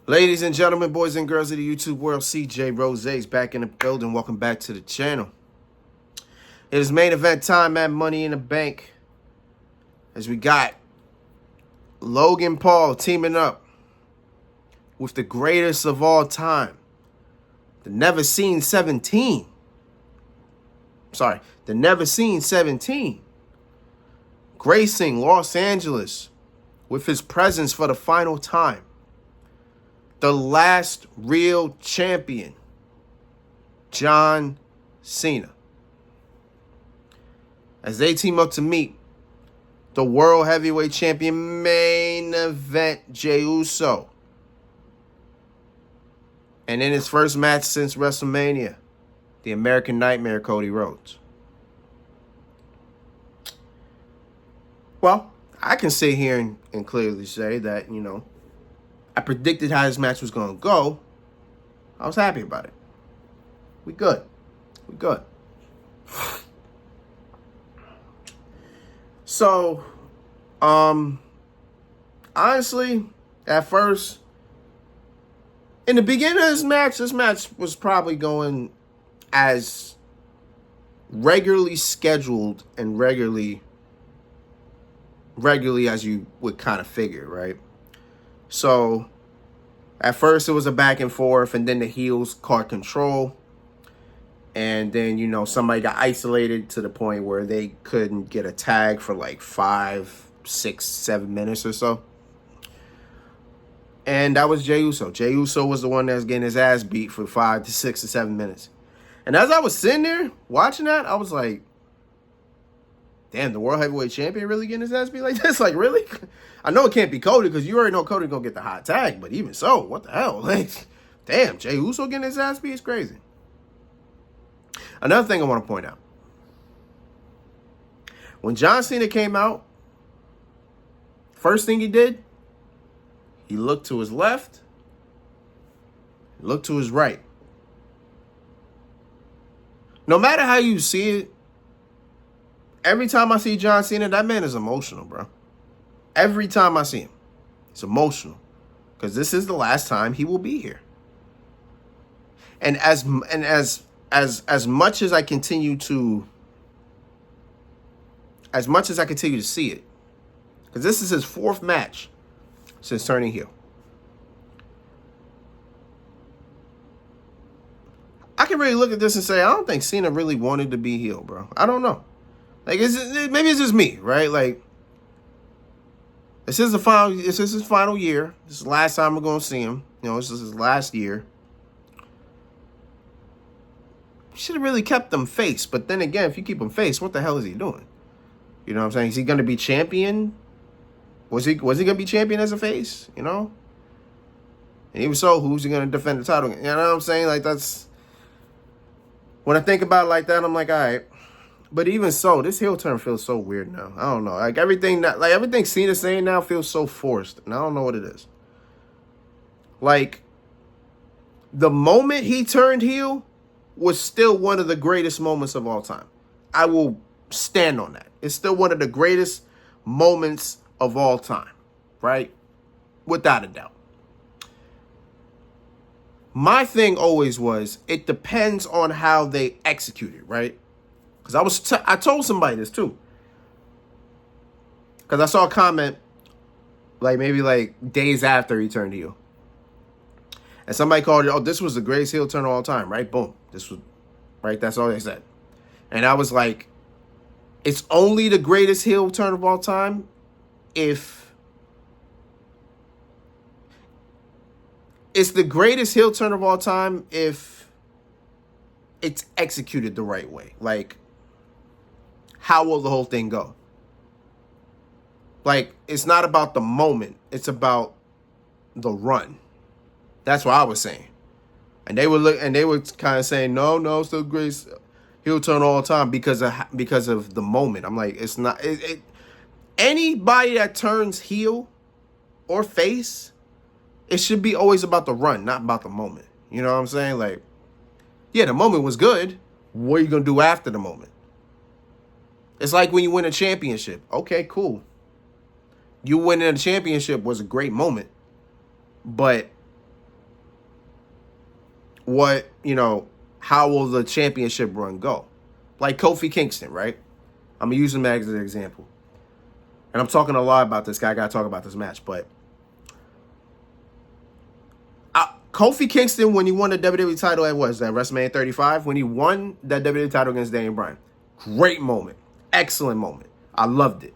Ladies and gentlemen, boys and girls of the YouTube world, CJ Rhodes back in the building. Welcome back to the channel. It is main event time at Money in the Bank, as we got Logan Paul teaming up with the greatest of all time, the Never Seen 17. The Never Seen 17, gracing Los Angeles with his presence for the final time. The last real champion, John Cena, as they team up to meet the World Heavyweight Champion main event, Jey Uso. And in his first match since WrestleMania, the American Nightmare, Cody Rhodes. Well, I can sit here and clearly say that, I predicted how this match was going to go. I was happy about it. We good. So, honestly, at first, in the beginning of this match was probably going as regularly scheduled and regularly as you would kind of figure, right? So, at first it was a back and forth, and then the heels caught control. And then, somebody got isolated to the point where they couldn't get a tag for like 5, 6, 7 minutes or so. And that was Jey Uso. Jey Uso was the one that was getting his ass beat for 5 to 6 to 7 minutes. And as I was sitting there watching that, I was like, damn, the World Heavyweight Champion really getting his ass beat like this? Like, really? I know it can't be Cody, because you already know Cody gonna get the hot tag, but even so, what the hell? Like, damn, Jey Uso getting his ass beat is crazy. Another thing I want to point out. When John Cena came out, first thing he did, he looked to his left, looked to his right. No matter how you see it, every time I see John Cena, that man is emotional, bro. Every time I see him, it's emotional, because this is the last time he will be here. And as much as I continue to see it, because this is his 4th match since turning heel, I can really look at this and say, I don't think Cena really wanted to be heel, bro. I don't know. Like, maybe it's just me, right? Like, this is his final year. This is the last time we're going to see him. This is his last year. Should have really kept him face. But then again, if you keep him face, what the hell is he doing? You know what I'm saying? Is he going to be champion? Was he going to be champion as a face? And even so, who's he going to defend the title? You know what I'm saying? Like, that's... When I think about it like that, I'm like, all right. But even so, this heel turn feels so weird now. I don't know. Like, everything Cena's saying now feels so forced. And I don't know what it is. Like, the moment he turned heel was still one of the greatest moments of all time. I will stand on that. It's still one of the greatest moments of all time. Right? Without a doubt. My thing always was, it depends on how they execute it, right? Because I told somebody this too. Because I saw a comment, maybe days after he turned heel. And somebody called it, oh, this was the greatest heel turn of all time, right? Boom. This was, right? That's all they said. And I was like, it's only the greatest heel turn of all time if... It's the greatest heel turn of all time if it's executed the right way. Like, how will the whole thing go? Like, it's not about the moment. It's about the run. That's what I was saying. And they were kind of saying, no, it's the greatest heel turn all the time because of the moment. I'm like, it's not. Anybody that turns heel or face, it should be always about the run, not about the moment. You know what I'm saying? Like, yeah, the moment was good. What are you going to do after the moment? It's like when you win a championship. Okay, cool. You winning the championship was a great moment, but how will the championship run go? Like Kofi Kingston, right? I'm going to use him as an example. And I'm talking a lot about this guy. I got to talk about this match, but Kofi Kingston, when he won the WWE title at WrestleMania 35, when he won that WWE title against Daniel Bryan, great moment. Excellent moment. I loved it.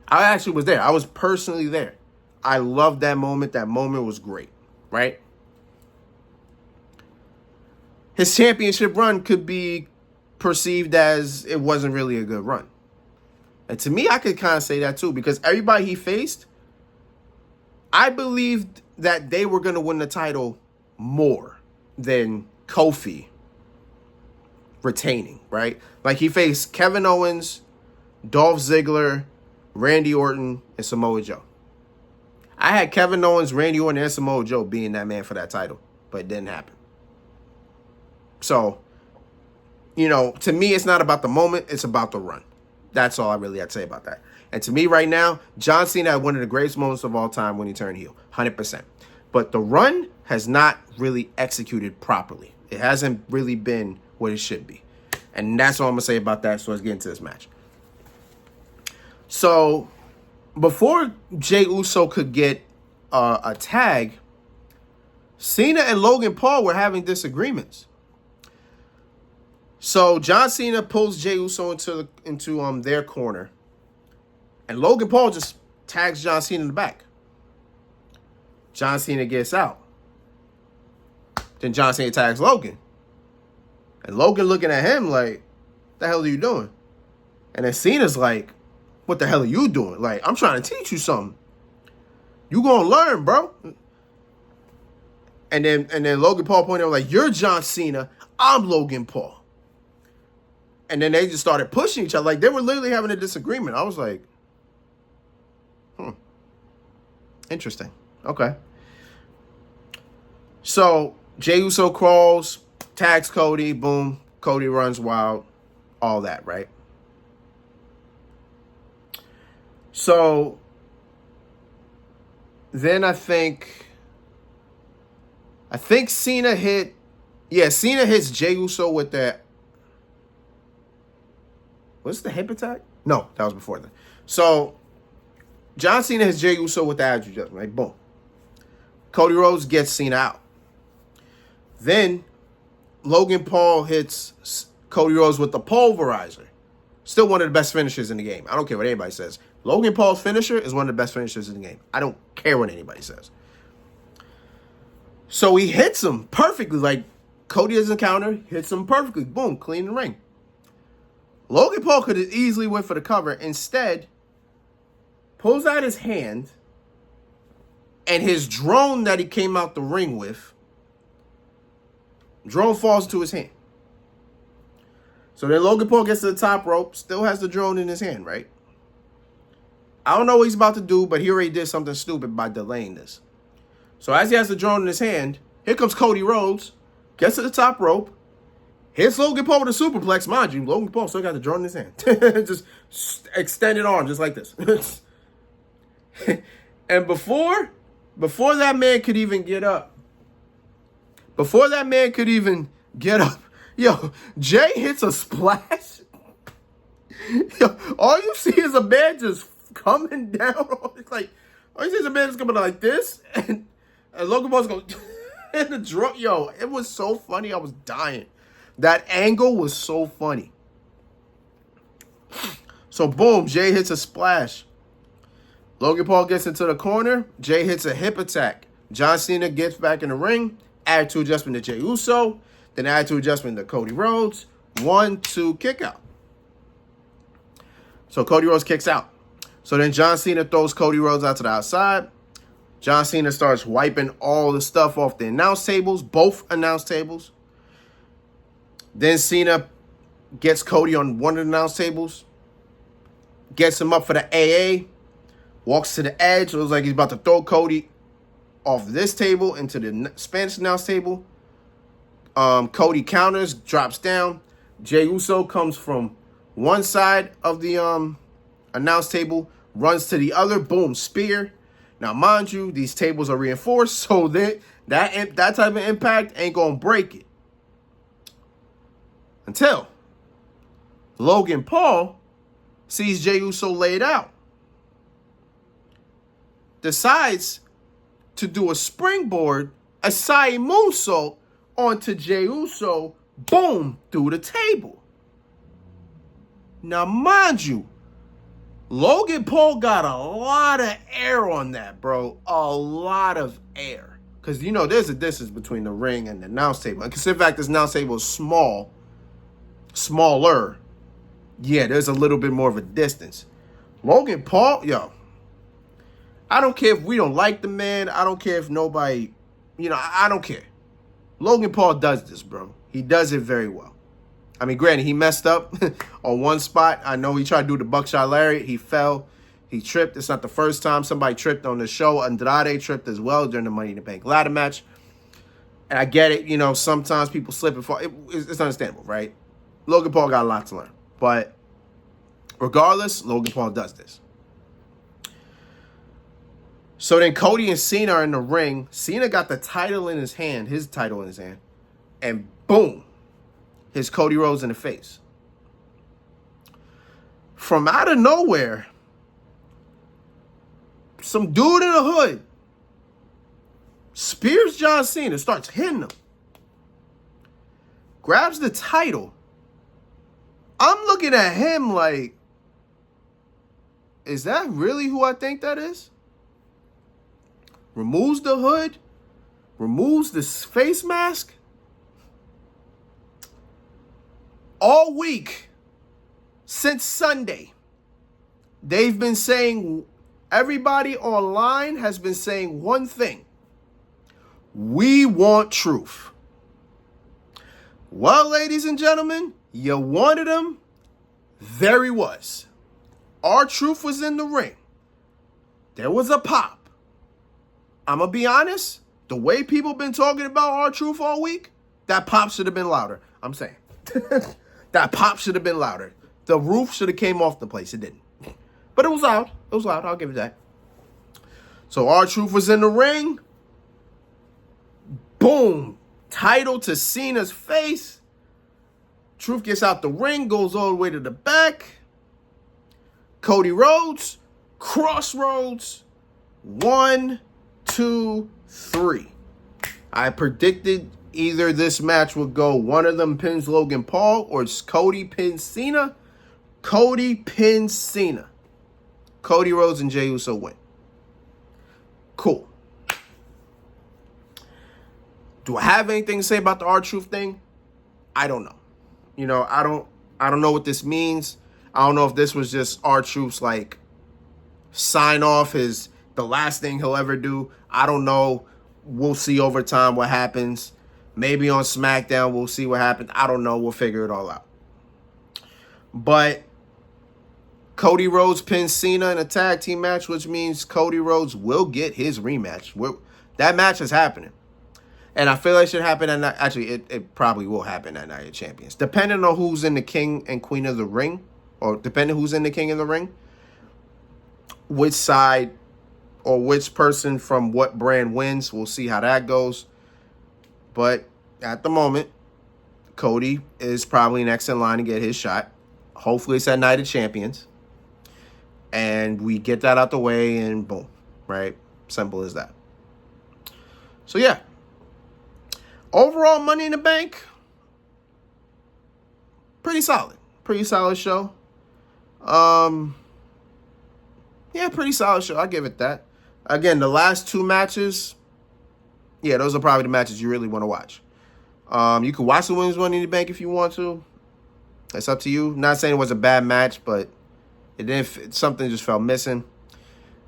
I actually was there. I was personally there. I loved that moment. That moment was great, right? His championship run could be perceived as it wasn't really a good run. And to me, I could kind of say that too, because everybody he faced, I believed that they were going to win the title more than Kofi retaining, right? Like he faced Kevin Owens, Dolph Ziggler, Randy Orton, and Samoa Joe. I had Kevin Owens, Randy Orton, and Samoa Joe being that man for that title, but it didn't happen. So, to me, it's not about the moment, it's about the run. That's all I really had to say about that. And to me right now, John Cena had one of the greatest moments of all time when he turned heel, 100%. But the run has not really executed properly. It hasn't really been what it should be. And that's all I'm going to say about that, so let's get into this match. So, before Jey Uso could get a tag, Cena and Logan Paul were having disagreements. So John Cena pulls Jey Uso into their corner, and Logan Paul just tags John Cena in the back. John Cena gets out. Then John Cena tags Logan, and Logan looking at him like, "What the hell are you doing?" And then Cena's like, "What the hell are you doing? Like, I'm trying to teach you something. You gonna learn, bro." And then Logan Paul pointed out like, "You're John Cena. I'm Logan Paul." And then they just started pushing each other. Like, they were literally having a disagreement. I was like, interesting. Okay. So, Jey Uso crawls, tags Cody, boom. Cody runs wild. All that, right? So, then I think Cena Cena hits Jey Uso with that. Was it the hip attack? No, that was before that. So, John Cena hits Jey Uso with the attitude adjustment, right? Boom. Cody Rhodes gets Cena out. Then, Logan Paul hits Cody Rhodes with the pulverizer. Still one of the best finishers in the game. I don't care what anybody says. Logan Paul's finisher is one of the best finishers in the game. I don't care what anybody says. So, he hits him perfectly. Like, Cody doesn't counter, hits him perfectly. Boom, clean the ring. Logan Paul could have easily went for the cover. Instead, pulls out his hand, and his drone that he came out the ring with, drone falls into his hand. So then Logan Paul gets to the top rope, still has the drone in his hand, right? I don't know what he's about to do, but he already did something stupid by delaying this. So as he has the drone in his hand, here comes Cody Rhodes, gets to the top rope, hits Logan Paul with a superplex. Mind you, Logan Paul still got the drone in his hand. Just extended arm, just like this. And before that man could even get up, yo, Jay hits a splash. Yo, all you see is a man just coming down. It's like, all you see is a man just coming like this, and Logan Paul's going, and the drone. Yo, it was so funny. I was dying. That angle was so funny. So, boom, Jay hits a splash. Logan Paul gets into the corner. Jay hits a hip attack. John Cena gets back in the ring. Attitude adjustment to Jey Uso. Then attitude adjustment to Cody Rhodes. 1-2 kick out. So, Cody Rhodes kicks out. So, then John Cena throws Cody Rhodes out to the outside. John Cena starts wiping all the stuff off the announce tables. Both announce tables. Then Cena gets Cody on one of the announce tables, gets him up for the AA, walks to the edge. It looks like he's about to throw Cody off this table into the Spanish announce table. Cody counters, drops down. Jey Uso comes from one side of the announce table, runs to the other, boom, spear. Now, mind you, these tables are reinforced, so that type of impact ain't going to break it. Until Logan Paul sees Jey Uso laid out. Decides to do a springboard, a Asai moonsault onto Jey Uso, boom, through the table. Now, mind you, Logan Paul got a lot of air on that, bro. A lot of air. Because, you know, there's a distance between the ring and the announce table. Because, in fact, this announce table is smaller. Yeah, there's a little bit more of a distance. Logan Paul, yo, I don't care if we don't like the man. I don't care if nobody, you know, I don't care. Logan Paul does this, bro. He does it very well. I mean, granted, he messed up on one spot. I know he tried to do the buckshot lariat. He fell. He tripped. It's not the first time somebody tripped on the show. Andrade tripped as well during the Money in the Bank ladder match. And I get it. You know, sometimes people slip and fall. It's understandable, right? Logan Paul got a lot to learn. But regardless, Logan Paul does this. So then Cody and Cena are in the ring. Cena got the title in his hand, and boom, hits Cody Rhodes in the face. From out of nowhere, some dude in a hood spears John Cena, starts hitting him, grabs the title. I'm looking at him like, is that really who I think that is? Removes the hood, removes the face mask. All week, since Sunday, they've been saying, everybody online has been saying one thing. We want truth. Well, ladies and gentlemen, you wanted him. There he was. R-Truth was in the ring. There was a pop. I'm going to be honest, the way people been talking about R-Truth all week, that pop should have been louder. I'm saying. That pop should have been louder. The roof should have came off the place. It didn't. But it was loud. It was loud. I'll give it that. So R-Truth was in the ring. Boom. Title to Cena's face. Truth gets out the ring, goes all the way to the back. Cody Rhodes. Crossroads. 1, 2, 3. I predicted either this match would go, one of them pins Logan Paul, or Cody pins Cena. Cody pins Cena. Cody Rhodes and Jey Uso win. Cool. Do I have anything to say about the R-Truth thing? I don't know. You know, I don't know what this means. I don't know if this was just R-Truth's like sign off, is the last thing he'll ever do. I don't know. We'll see over time what happens. Maybe on SmackDown we'll see what happens. I don't know. We'll figure it all out. But Cody Rhodes pins Cena in a tag team match, which means Cody Rhodes will get his rematch. That match is happening. And I feel like it should happen at night. Actually, it probably will happen at Night of Champions. Depending on who's in the King and Queen of the Ring, or depending who's in the King of the Ring, which side or which person from what brand wins, we'll see how that goes. But at the moment, Cody is probably next in line to get his shot. Hopefully it's at Night of Champions. And we get that out the way and boom, right? Simple as that. So yeah. Overall, Money in the Bank, pretty solid. Pretty solid show. Yeah, pretty solid show. I'll give it that. Again, the last two matches, yeah, those are probably the matches you really want to watch. You can watch the Women's Money in the Bank if you want to. That's up to you. Not saying it was a bad match, but it didn't. Something just felt missing.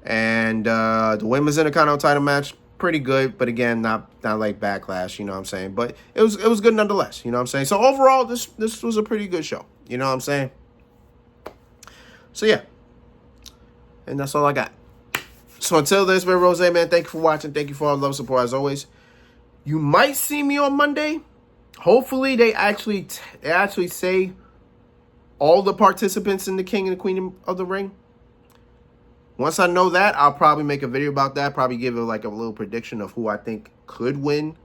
And the Women's Intercontinental title match, pretty good, but again, not like Backlash, you know what I'm saying? But it was good nonetheless, you know what I'm saying? So overall, this was a pretty good show, you know what I'm saying? So yeah, and that's all I got. So until then, it's been Rose, man. Thank you for watching. Thank you for all the love and support as always. You might see me on Monday. Hopefully, they actually say all the participants in the King and the Queen of the Ring. Once I know that, I'll probably make a video about that. Probably give it like a little prediction of who I think could win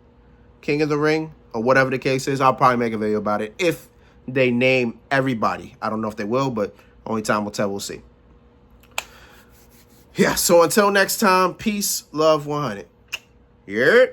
King of the Ring or whatever the case is. I'll probably make a video about it if they name everybody. I don't know if they will, but only time will tell. We'll see. Yeah, so until next time, peace, love, 100. Yeah.